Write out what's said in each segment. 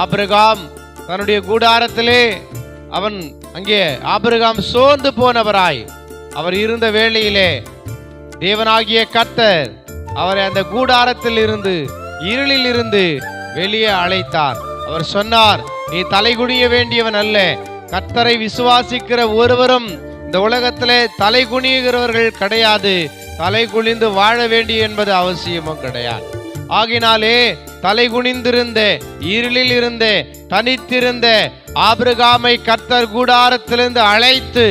Abraham தன்னுடைய கூடாரத்திலே அங்கே ஆபிரகாம் சோர்ந்து போனவராய் அவர் இருந்த வேளையிலே தேவனாகிய கர்த்தர் அவரை அந்த கூடாரத்தில் இருந்து இருளில் இருந்து வெளியே அழைத்தார். அவர் சொன்னார், நீ தலைகுனிய வேண்டியவன் அல்ல. கர்த்தரை விசுவாசிக்கிற ஒருவரும் இந்த உலகத்திலே தலை குனிகிறவர்கள் கிடையாது. தலை குனிந்து வாழ வேண்டிய என்பது அவசியமும் கிடையாது. ஆகினாலே தலை குனிந்திருந்த இருளில் இருந்த தனித்திருந்த ஆபிரகாமை கர்த்தர் கூடாரத்திலிருந்து அழைத்து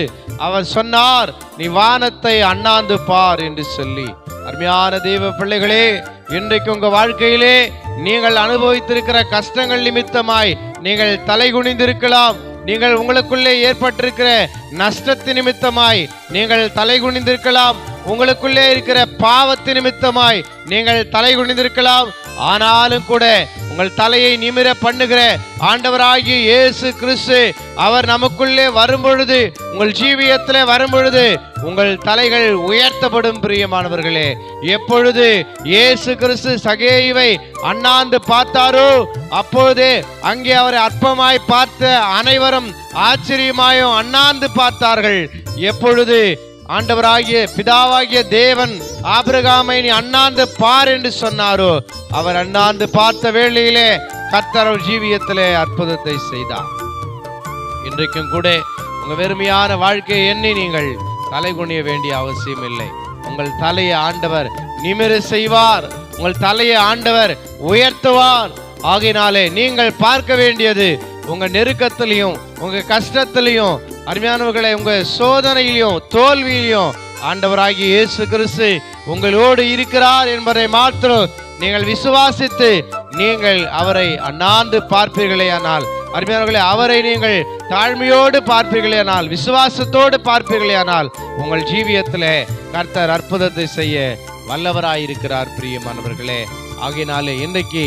அவர் சொன்னார், நீ வானத்தை அண்ணாந்து பார் என்று சொல்லி. அருமையான தேவ பிள்ளைகளே, இன்றைக்கு உங்க வாழ்க்கையிலே நீங்கள் அனுபவித்திருக்கிற கஷ்டங்கள் நிமித்தமாய் நீங்கள் தலை குனிந்திருக்கலாம். நீங்கள் உங்களுக்குள்ளே ஏற்பட்டிருக்கிற நஷ்டத்து நிமித்தமாய் நீங்கள் தலை குனிந்திருக்கலாம். உங்களுக்குள்ளே இருக்கிற பாவத்து நிமித்தமாய் நீங்கள் தலை குனிந்திருக்கலாம். ஆனாலும் கூட உங்கள் தலையை நிமிர பண்ணுகிற ஆண்டவராகிய இயேசு கிறிஸ்து அவர் நமக்குள்ளே வரும்பொழுது, உங்கள் ஜீவியத்திலே வரும்பொழுது உங்கள் தலைகள் உயர்த்தப்படும். பிரியமானவர்களே, எப்பொழுது இயேசு கிறிஸ்து சகேயுவை அண்ணாந்து பார்த்தாரோ அப்பொழுதே அங்கே அவரை அற்பமாய் பார்த்த அனைவரும் ஆச்சரியமாயும் அண்ணாந்து பார்த்தார்கள். எப்பொழுது ஆண்டவராகிய பிதாவாகிய தேவன் ஆபிரகாமை நீ அண்ணாந்து பார் என்று சொன்னாரோ அவர் அண்ணாந்து பார்த்த வேளையிலே கர்த்தர் ஜீவியத்திலே அற்புதத்தை செய்தார். இன்றைக்கும் கூட உங்க வெறுமையான வாழ்க்கையை எண்ணி நீங்கள் தலை குனிய வேண்டிய அவசியம் இல்லை. உங்கள் தலையை ஆண்டவர் நிமிர செய்வார். உங்கள் தலையை ஆண்டவர் உயர்த்துவார். ஆகையினாலே நீங்கள் பார்க்க வேண்டியது உங்க நெருக்கத்திலையும் உங்க கஷ்டத்திலையும் அருமையானவர்களை உங்க சோதனையிலையும் தோல்வியிலையும் ஆண்டவராகிய இயேசு கிறிஸ்து உங்களோடு இருக்கிறார் என்பதை மாத்திரம் நீங்கள் விசுவாசித்து நீங்கள் அவரை அண்ணாந்து பார்ப்பீர்களே ஆனால், அருமையானவர்களே, அவரை நீங்கள் தாழ்மையோடு பார்ப்பீர்களே ஆனால், விசுவாசத்தோடு பார்ப்பீர்களே ஆனால் உங்கள் ஜீவியத்திலே கர்த்தர் அற்புதத்தை செய்ய வல்லவராயிருக்கிறார். பிரியமானவர்களே, ஆகையினாலே இன்றைக்கு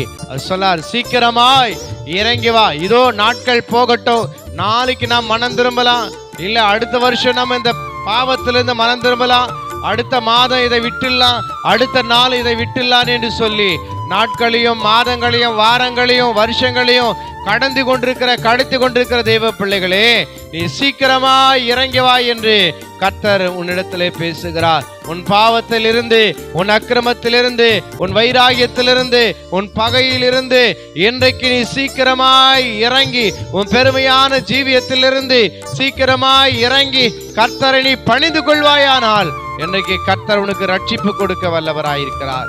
சொல்லார், சீக்கிரமாய் இறங்கி வா. இதோ நாட்கள் போகட்டும், நாளைக்கு நாம் மனம் திரும்பலாம், இல்ல அடுத்த வருஷம் நம்ம இந்த பாவத்திலிருந்து மனம் திரும்பலாம், அடுத்த மாதம் இதை விட்டுலாம், அடுத்த நாள் இதை விட்டுலாம் என்று சொல்லி நாட்களையும் மாதங்களையும் வாரங்களையும் வருஷங்களையும் கடந்து கொண்டிருக்கிற தெய்வ பிள்ளைகளே, நீ சீக்கிரமாய் இறங்கி வா என்று கர்த்தர் உன்னிடத்திலே பேசுகிறார். உன் பாவத்திலிருந்து, உன் அக்கிரமத்திலிருந்து, உன் வைராகியத்திலிருந்து, உன் பகையிலிருந்து இன்றைக்கு நீ சீக்கிரமாய் இறங்கி உன் பெருமையான ஜீவியத்திலிருந்து சீக்கிரமாய் இறங்கி கர்த்தரை நீ பணிந்து கொள்வாயானால் இன்றைக்கு கர்த்தர் உனக்கு ரட்சிப்பு கொடுக்க வல்லவராயிருக்கிறார்.